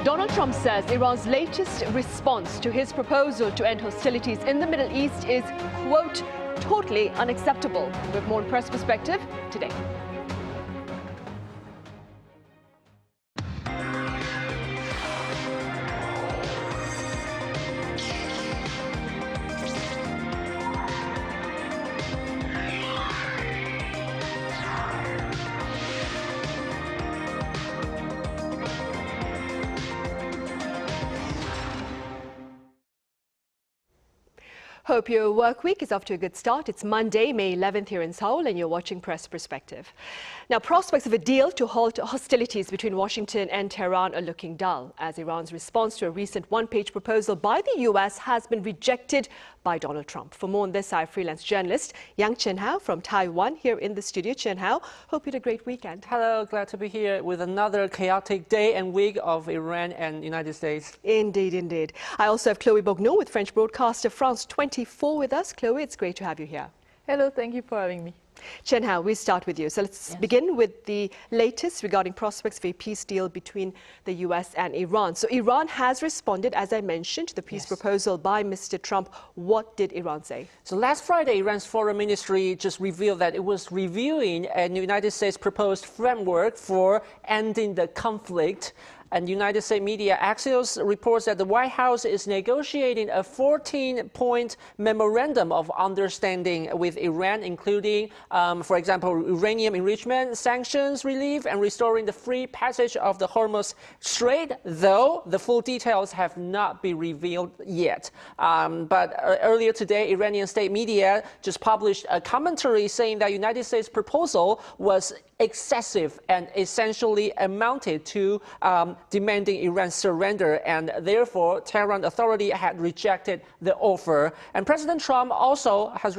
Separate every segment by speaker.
Speaker 1: Donald Trump says Iran's latest response to his proposal to end hostilities in the Middle East is, quote, totally unacceptable. We have more on Press Perspective today. Hope your work week is off to a good start. It's Monday, May 11th here in Seoul, and you're watching Press Perspective. Now, prospects of a deal to halt hostilities between Washington and Tehran are looking dull, as Iran's response to a recent one-page proposal by the U.S. has been rejected by Donald Trump. For more on this, our freelance journalist, Yang Chien-Hao from Taiwan, here in the studio. Chien-Hao, hope you had a great weekend.
Speaker 2: Hello, glad to be here with another chaotic day and week of Iran and United States.
Speaker 1: Indeed, indeed. I also have Chloe Borgnon with French broadcaster France 24 with us. Chloe, it's great to have you here.
Speaker 3: Hello, thank you for having me.
Speaker 1: Chien-Hao, we start with you. So let's begin with the latest regarding prospects for a peace deal between the U.S. and Iran. So Iran has responded, as I mentioned, to the peace proposal by Mr. Trump. What did Iran say?
Speaker 2: So last Friday, Iran's foreign ministry just revealed that it was reviewing a United States proposed framework for ending the conflict. And United States media Axios reports that the White House is negotiating a 14-point memorandum of understanding with Iran, including, for example, uranium enrichment, sanctions relief, and restoring the free passage of the Hormuz Strait, though the full details have not been revealed yet. But earlier today, Iranian state media just published a commentary saying that United States proposal was excessive and essentially amounted to demanding Iran's surrender, and therefore Tehran authority had rejected the offer. And President Trump also has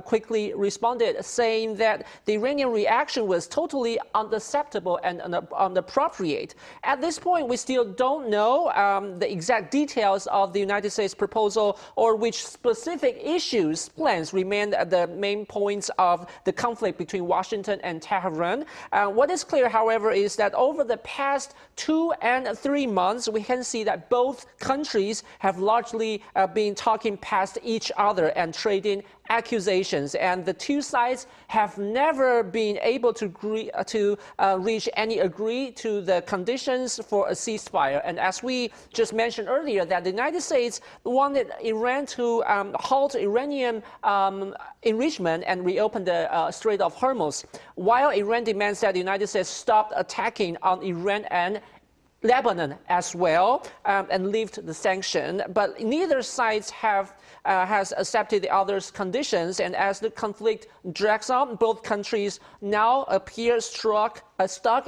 Speaker 2: quickly responded, saying that the Iranian reaction was totally unacceptable and inappropriate. At this point, we still don't know the exact details of the United States proposal or which specific issues, plans remain the main points of the conflict between Washington and Tehran. What is clear, however, is that over the past 2 and 3 months, we can see that both countries have largely been talking past each other and trading accusations, and the two sides have never been able to reach any agree to the conditions for a ceasefire. And as we just mentioned earlier, that the United States wanted Iran to halt Iranian enrichment and reopen the Strait of Hormuz, while Iran demands that the United States stop attacking on Iran and Lebanon as well, and lift the sanction. But neither side has accepted the other's conditions, and as the conflict drags on, both countries now appear stuck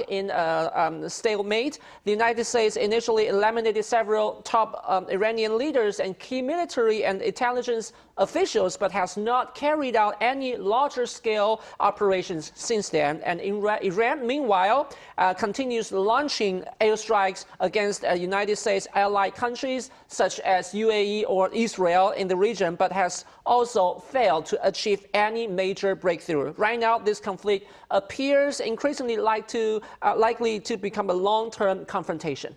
Speaker 2: in a stalemate. The United States initially eliminated several top Iranian leaders and key military and intelligence officials, but has not carried out any larger-scale operations since then. And Iran, meanwhile, continues launching airstrikes against United States allied countries such as UAE or Israel in the region, but has also failed to achieve any major breakthrough. Right now, this conflict appears increasingly likely to become a long-term confrontation.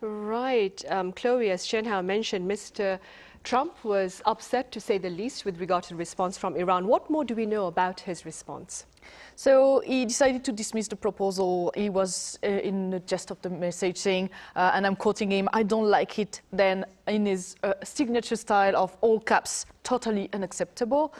Speaker 1: Right. Chloe, as Chien-Hao mentioned, Mr. Trump was upset, to say the least, with regard to the response from Iran. What more do we know about his response?
Speaker 3: So he decided to dismiss the proposal. He was in the gist of the message saying, and I'm quoting him, "I don't like it," then in his signature style of all caps, totally unacceptable.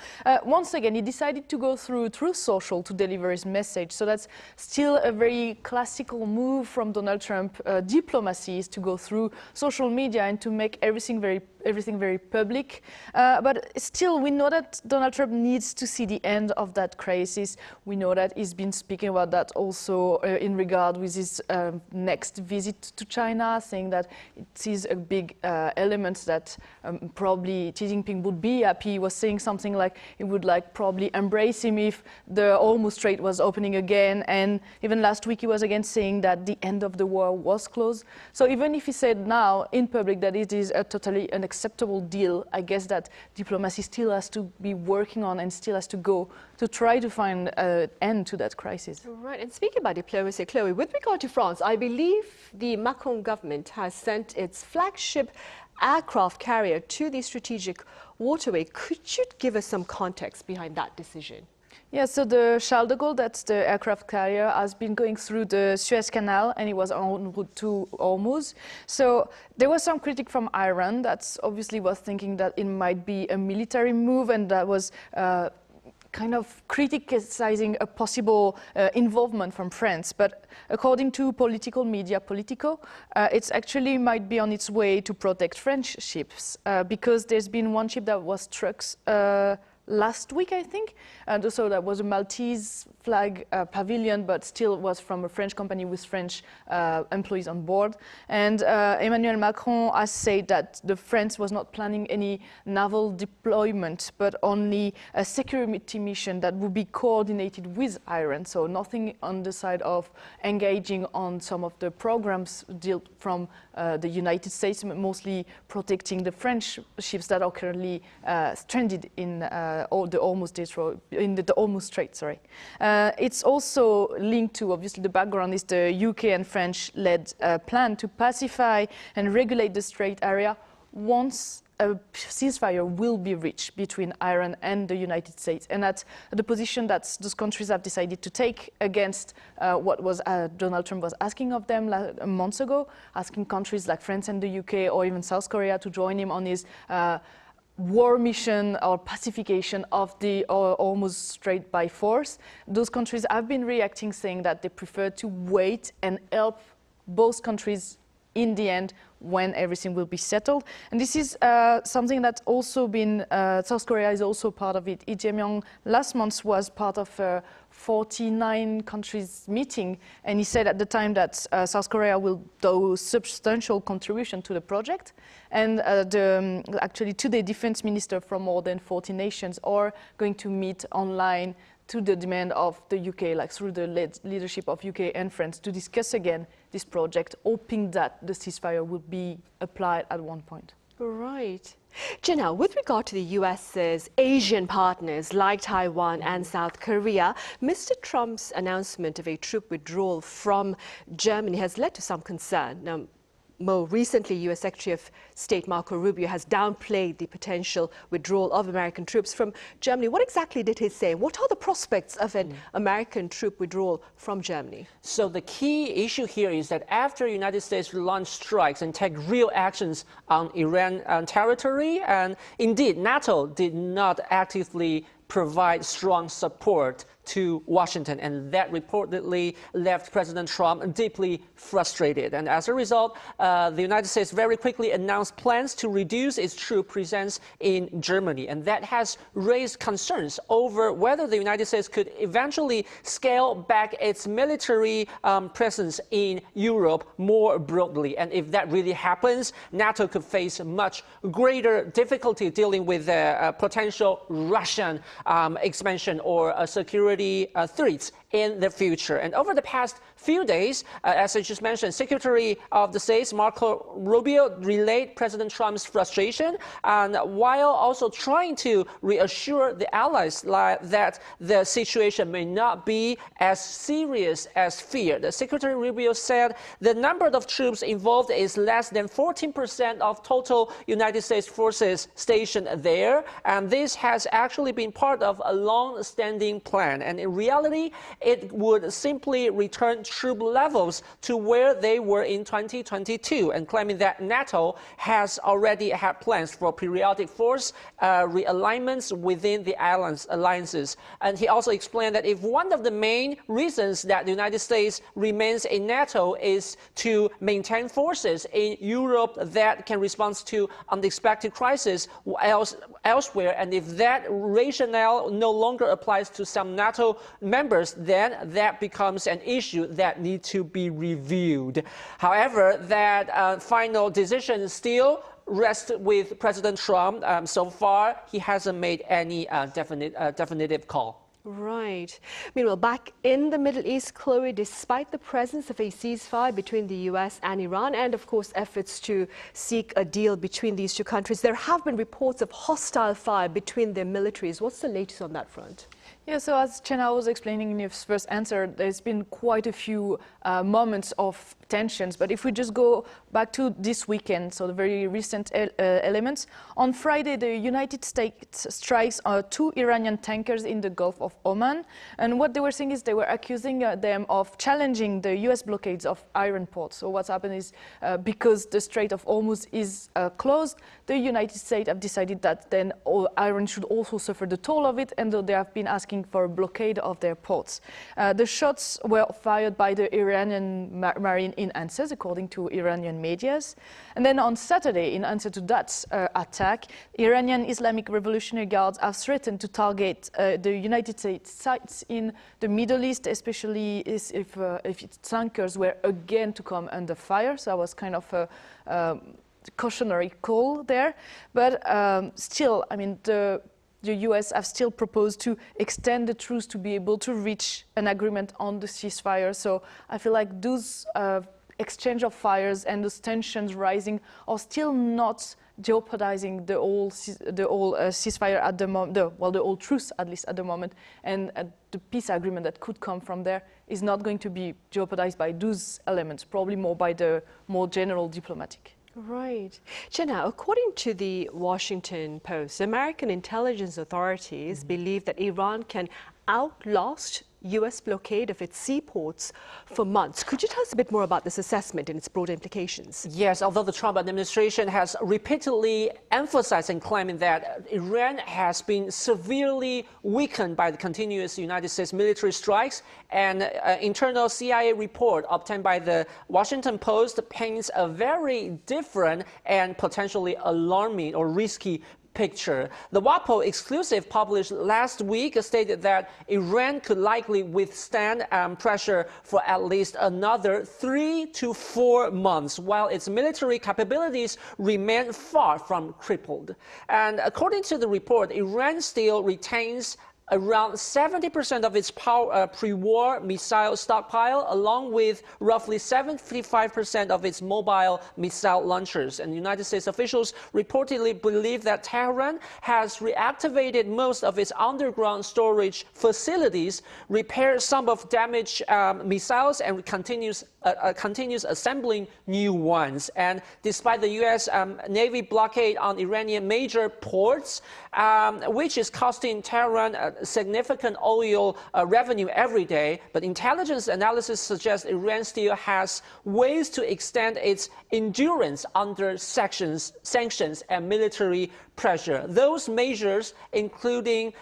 Speaker 3: Once again, he decided to go through social to deliver his message. So that's still a very classical move from Donald Trump. Diplomacy is to go through social media and to make everything very public. But still, we know that Donald Trump needs to see the end of that crisis. We know that he's been speaking about that also in regard with his next visit to China, saying that it is a big element that probably Xi Jinping would be happy. He was saying something like he would probably embrace him if the Hormuz Strait was opening again. And even last week he was again saying that the end of the war was close. So even if he said now in public that it is a totally unacceptable deal, I guess that diplomacy still has to be working on and still has to go to try to find end to that crisis.
Speaker 1: Right, and speaking about diplomacy, Chloe, with regard to France, I believe the Macron government has sent its flagship aircraft carrier to the strategic waterway. Could you give us some context behind that decision?
Speaker 3: Yeah, so the Charles de Gaulle, that's the aircraft carrier, has been going through the Suez Canal and it was en route to Hormuz. So there was some critique from Iran that obviously was thinking that it might be a military move, and that was kind of criticizing a possible involvement from France. But according to political media, Politico, it actually might be on its way to protect French ships because there's been one ship that was struck last week, I think, and also that was a Maltese flag pavilion, but still was from a French company with French employees on board. And Emmanuel Macron has said that the France was not planning any naval deployment, but only a security mission that would be coordinated with Iran. So nothing on the side of engaging on some of the programs dealt from the United States, mostly protecting the French ships that are currently stranded in the Hormuz Strait. Sorry. It's also linked to, obviously, the background is the UK and French-led plan to pacify and regulate the Strait area once a ceasefire will be reached between Iran and the United States. And that's the position that those countries have decided to take against what was Donald Trump was asking of them months ago, asking countries like France and the UK or even South Korea to join him on his war mission or pacification of the Hormuz Strait by force. Those countries have been reacting, saying that they prefer to wait and help both countries in the end when everything will be settled. And this is something that's also been, South Korea is also part of it. Lee Jae-myung last month was part of a 49 countries meeting, and he said at the time that South Korea will do substantial contribution to the project. And actually today, defense ministers from more than 40 nations are going to meet online to the demand of the UK, like through the leadership of UK and France, to discuss again this project, hoping that the ceasefire would be applied at one point.
Speaker 1: Right. Chien-Hao, with regard to the US's Asian partners like Taiwan and South Korea, Mr. Trump's announcement of a troop withdrawal from Germany has led to some concern. Now, more recently, U.S. Secretary of State Marco Rubio has downplayed the potential withdrawal of American troops from Germany. What exactly did he say? What are the prospects of an American troop withdrawal from Germany?
Speaker 2: So the key issue here is that after the United States launched strikes and take real actions on Iran territory, and indeed NATO did not actively provide strong support to Washington, and that reportedly left President Trump deeply frustrated. And as a result, the United States very quickly announced plans to reduce its troop presence in Germany, and that has raised concerns over whether the United States could eventually scale back its military presence in Europe more broadly. And if that really happens, NATO could face much greater difficulty dealing with potential Russian expansion or security threats in the future. And over the past few days, as I just mentioned, Secretary of the State Marco Rubio relayed President Trump's frustration, and while also trying to reassure the allies that the situation may not be as serious as feared. Secretary Rubio said the number of troops involved is less than 14% of total United States forces stationed there, and this has actually been part of a long-standing plan. And in reality, it would simply return troop levels to where they were in 2022, and claiming that NATO has already had plans for periodic force realignments within the alliances. And he also explained that if one of the main reasons that the United States remains in NATO is to maintain forces in Europe that can respond to unexpected crises elsewhere, and if that rationale no longer applies to some NATO members, then that becomes an issue that needs to be reviewed. However, that final decision still rests with President Trump. So far, he hasn't made any definitive call.
Speaker 1: Right. Meanwhile, back in the Middle East, Chloe, despite the presence of a ceasefire between the U.S. and Iran, and of course efforts to seek a deal between these two countries, there have been reports of hostile fire between their militaries. What's the latest on that front?
Speaker 3: Yeah, so as Chien-Hao was explaining in his first answer, there's been quite a few moments of tensions. But if we just go back to this weekend, so the very recent elements, on Friday, the United States strikes 2 Iranian tankers in the Gulf of Oman. And what they were saying is they were accusing them of challenging the US blockades of Iran ports. So what's happened is because the Strait of Hormuz is closed, the United States have decided that then Iran should also suffer the toll of it, and they have been asking for a blockade of their ports. The shots were fired by the Iranian marine in answers, according to Iranian medias. And then on Saturday, in answer to that attack, Iranian Islamic Revolutionary Guards have threatened to target the United States sites in the Middle East, especially if its tankers were again to come under fire. So that was kind of a cautionary call there. But still, I mean, the US have still proposed to extend the truce to be able to reach an agreement on the ceasefire. So I feel like those exchange of fires and those tensions rising are still not jeopardizing the whole ceasefire at the moment, the whole truce at least at the moment, and the peace agreement that could come from there is not going to be jeopardized by those elements, probably more by the more general diplomatic.
Speaker 1: Right. Chien-Hao, according to the Washington Post, American intelligence authorities believe that Iran can outlast US blockade of its seaports for months. Could you tell us a bit more about this assessment and its broader implications?
Speaker 2: Yes, although the Trump administration has repeatedly emphasized and claiming that Iran has been severely weakened by the continuous United States military strikes, an internal CIA report obtained by the Washington Post paints a very different and potentially alarming or risky picture. The WAPO exclusive published last week stated that Iran could likely withstand pressure for at least another 3 to 4 months, while its military capabilities remain far from crippled. And according to the report, Iran still retains around 70% of its pre-war missile stockpile, along with roughly 75% of its mobile missile launchers. And United States officials reportedly believe that Tehran has reactivated most of its underground storage facilities, repaired some of damaged missiles, and continues assembling new ones. And despite the U.S. Navy blockade on Iranian major ports, which is costing Tehran significant oil revenue every day, but intelligence analysis suggests Iran still has ways to extend its endurance under sanctions and military pressure. Those measures including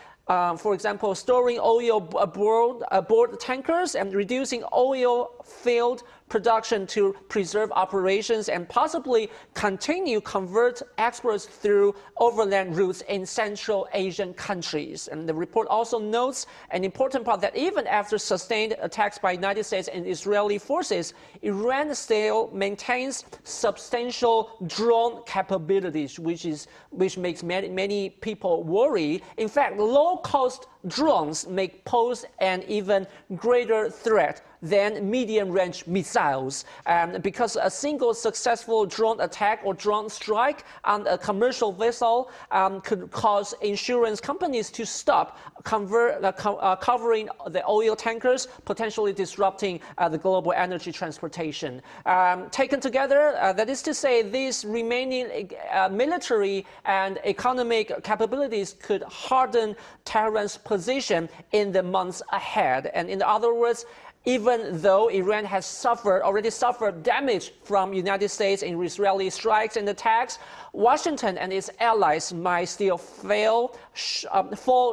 Speaker 2: for example, storing oil aboard tankers and reducing oil field production to preserve operations, and possibly continue convert exports through overland routes in Central Asian countries. And the report also notes an important part that even after sustained attacks by United States and Israeli forces, Iran still maintains substantial drone capabilities, which makes many people worry. In fact, low-cost drones may pose an even greater threat than medium-range missiles, because a single successful drone attack or drone strike on a commercial vessel could cause insurance companies to stop covering the oil tankers, potentially disrupting the global energy transportation. Taken together, that is to say, these remaining military and economic capabilities could harden Tehran's position in the months ahead. And in other words, even though Iran has already suffered damage from United States and Israeli strikes and attacks, Washington and its allies might still fall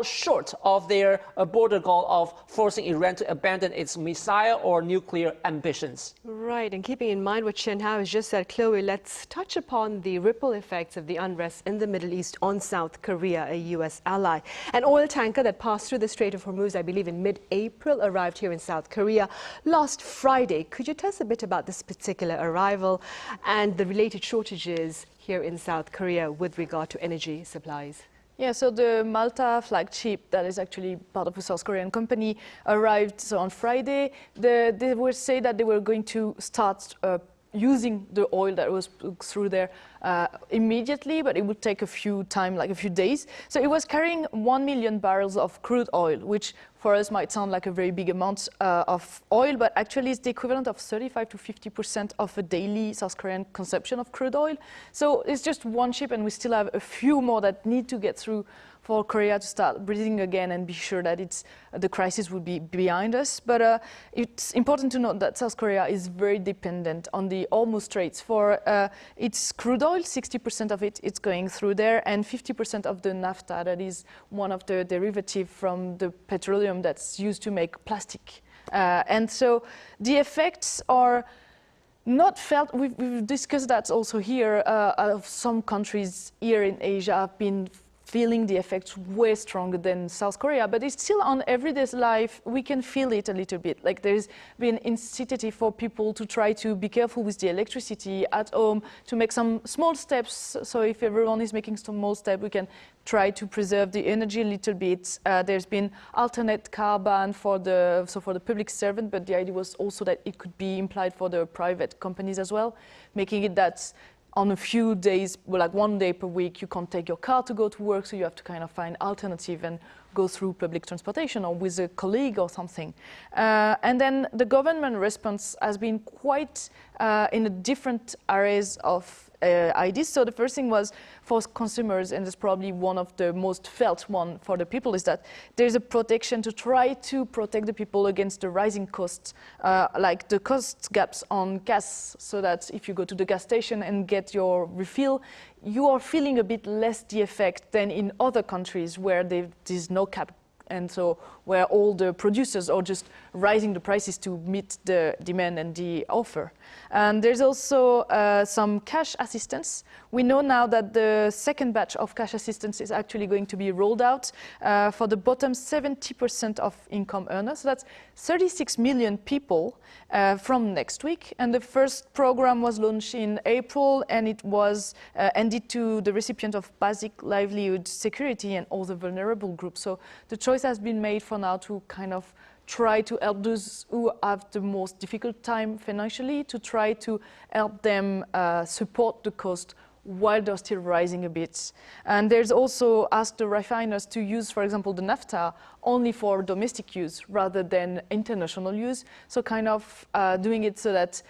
Speaker 2: short of their border goal of forcing Iran to abandon its missile or nuclear ambitions.
Speaker 1: Right, and keeping in mind what Chien-Hao has just said, Chloe, let's touch upon the ripple effects of the unrest in the Middle East on South Korea, a U.S. ally. An oil tanker that passed through the Strait of Hormuz, I believe in mid-April, arrived here in South Korea last Friday. Could you tell us a bit about this particular arrival and the related shortages here in South Korea with regard to energy supplies?
Speaker 3: Yeah, so the Malta flagship, that is actually part of a South Korean company, arrived on Friday. They were saying that they were going to start using the oil that was through there immediately, but it would take a few days. So it was carrying 1 million barrels of crude oil, which for us might sound like a very big amount of oil, but actually it's the equivalent of 35 to 50% of a daily South Korean consumption of crude oil. So it's just one ship, and we still have a few more that need to get through for Korea to start breathing again and be sure that the crisis will be behind us. But it's important to note that South Korea is very dependent on the Hormuz Straits for its crude oil. 60% of it's going through there, and 50% of the naphtha, that is one of the derivatives from the petroleum that's used to make plastic. And so the effects are not felt. We've discussed that also here. Of some countries here in Asia have been feeling the effects way stronger than South Korea, but it's still on everyday life. We can feel it a little bit. Like there's been incentive for people to try to be careful with the electricity at home, to make some small steps. So if everyone is making some small steps, we can try to preserve the energy a little bit. There's been alternate car ban for the public servant, but the idea was also that it could be implied for the private companies as well, making it that on a few days, like 1 day per week, you can't take your car to go to work, so you have to kind of find alternative and go through public transportation or with a colleague or something. And then the government response has been quite in a different areas of ideas. So the first thing was for consumers, and it's probably one of the most felt one for the people, is that there's a protection to try to protect the people against the rising costs, like the cost gaps on gas, so that if you go to the gas station and get your refill, you are feeling a bit less the effect than in other countries where there's no cap, and so where all the producers are just rising the prices to meet the demand and the offer. And there's also some cash assistance. We know now that the second batch of cash assistance is actually going to be rolled out for the bottom 70% of income earners. So that's 36 million people from next week. And the first program was launched in April, and it was ended to the recipient of basic livelihood security and all the vulnerable groups. So the choice has been made for now to kind of try to help those who have the most difficult time financially, to try to help them support the cost while they're still rising a bit. And there's also asked the refiners to use, for example, the naphtha only for domestic use rather than international use. So kind of doing it so that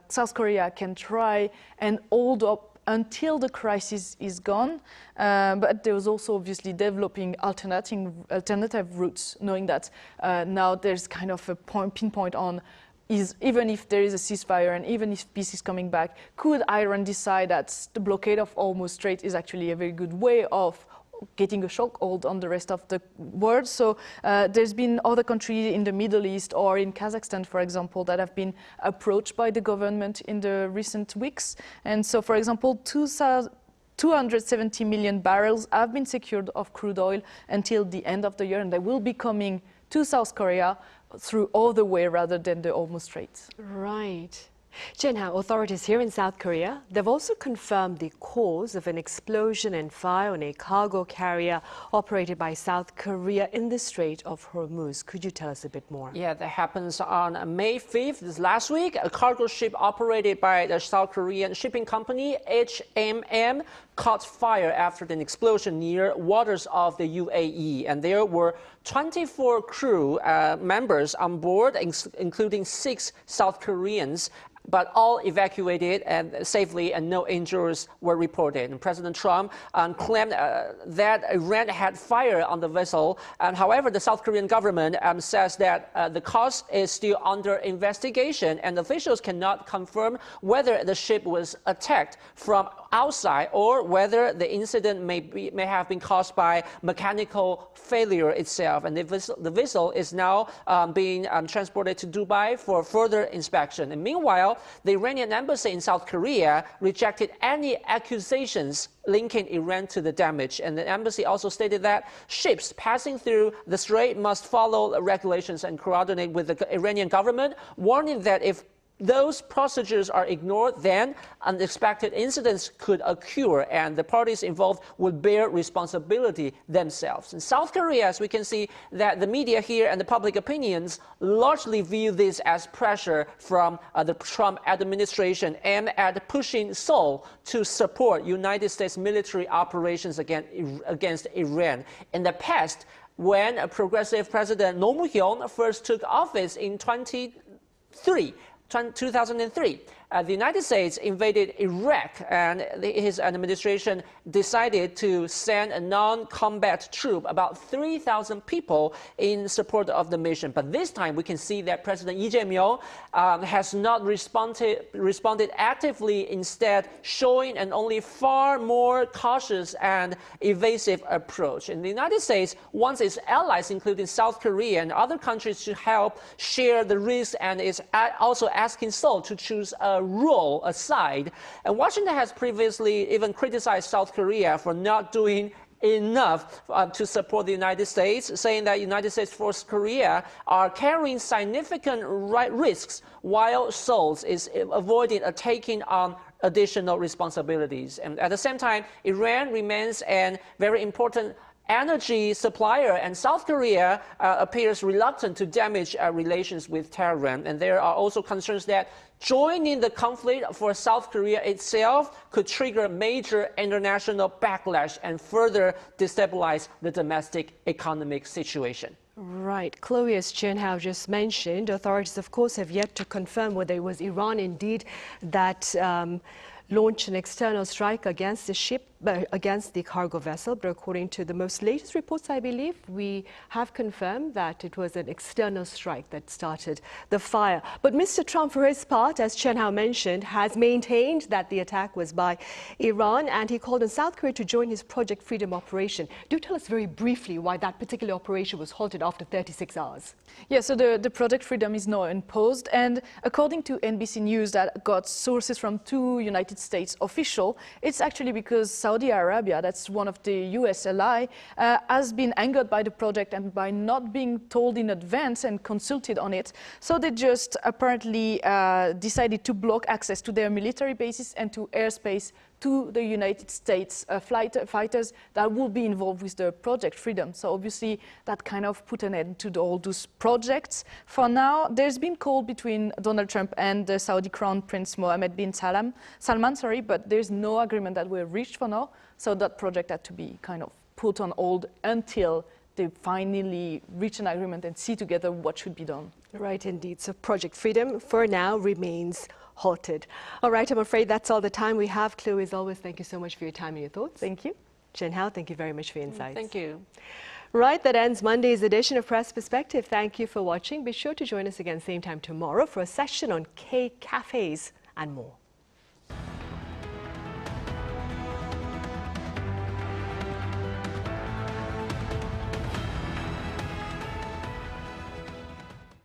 Speaker 3: South Korea can try and hold up until the crisis is gone. But there was also obviously developing alternative routes, knowing that now there's kind of a pinpoint on even if there is a ceasefire and even if peace is coming back, could Iran decide that the blockade of Hormuz Strait is actually a very good way of getting a chokehold on the rest of the world? So there's been other countries in the Middle East or in Kazakhstan, for example, that have been approached by the government in the recent weeks. And so, for example, 270 million barrels have been secured of crude oil until the end of the year, and they will be coming to South Korea through all the way rather than the Hormuz Straits.
Speaker 1: Right. Chien-Hao, authorities here in South Korea, they've also confirmed the cause of an explosion and fire on a cargo carrier operated by South Korea in the Strait of Hormuz. Could you tell us a bit more?
Speaker 2: Yeah, that happens on May 5th, this last week. A cargo ship operated by the South Korean shipping company HMM caught fire after an explosion near waters of the UAE. And there were 24 crew members on board, including 6 South Koreans, but all evacuated and safely, and no injuries were reported. And President Trump claimed that Iran had fire on the vessel. And however, the South Korean government says that the cause is still under investigation, and officials cannot confirm whether the ship was attacked from outside or whether the incident may have been caused by mechanical failure itself. And the vessel is now being transported to Dubai for further inspection. And meanwhile, the Iranian embassy in South Korea rejected any accusations linking Iran to the damage. And the embassy also stated that ships passing through the strait must follow regulations and coordinate with the Iranian government, warning that if those procedures are ignored, then unexpected incidents could occur and the parties involved would bear responsibility themselves. In South Korea, as we can see, that the media here and the public opinions largely view this as pressure from the Trump administration aimed at pushing Seoul to support United States military operations against Iran. In the past, when progressive President Roh Moo-hyun first took office in 2003, the United States invaded Iraq, and his administration decided to send a non-combat troop, about 3,000 people, in support of the mission. But this time, we can see that President Lee Jae-myung has not responded actively, instead showing an only far more cautious and evasive approach. And the United States wants its allies, including South Korea and other countries, to help share the risk, and is also asking Seoul to choose a role aside. And Washington has previously even criticized South Korea for not doing enough to support the United States, saying that United States forces Korea are carrying significant risks while Seoul is avoiding taking on additional responsibilities. And at the same time, Iran remains a very important energy supplier, and South Korea appears reluctant to damage relations with Tehran. And there are also concerns that joining the conflict for South Korea itself could trigger major international backlash and further destabilize the domestic economic situation.
Speaker 1: Right. Chloe, as Chien-Hao just mentioned, authorities, of course, have yet to confirm whether it was Iran indeed that launched an external strike against the ship, against the cargo vessel. But according to the most latest reports, I believe, we have confirmed that it was an external strike that started the fire. But Mr. Trump, for his part, as Chien-Hao mentioned, has maintained that the attack was by Iran, and he called on South Korea to join his Project Freedom operation. Do tell us very briefly why that particular operation was halted after 36 hours.
Speaker 3: Yeah, so the Project Freedom is now imposed, and according to NBC News that got sources from two United States officials, it's actually because Saudi Arabia, that's one of the US ally, has been angered by the project and by not being told in advance and consulted on it. So they just apparently decided to block access to their military bases and to airspace to the United States fighters that will be involved with the Project Freedom. So obviously that kind of put an end to all those projects. For now, there's been call between Donald Trump and the Saudi Crown Prince Mohammed bin Salman, but there's no agreement that were reached for now. So that project had to be kind of put on hold until they finally reach an agreement and see together what should be done.
Speaker 1: Right, indeed. So Project Freedom, for now, remains halted. All right, I'm afraid that's all the time we have. Chloe, as always, thank you so much for your time and your thoughts.
Speaker 3: Thank you.
Speaker 1: Chien-Hao, thank you very much for your insights.
Speaker 2: Thank you.
Speaker 1: Right, that ends Monday's edition of Press Perspective. Thank you for watching. Be sure to join us again same time tomorrow for a session on K cafes and more.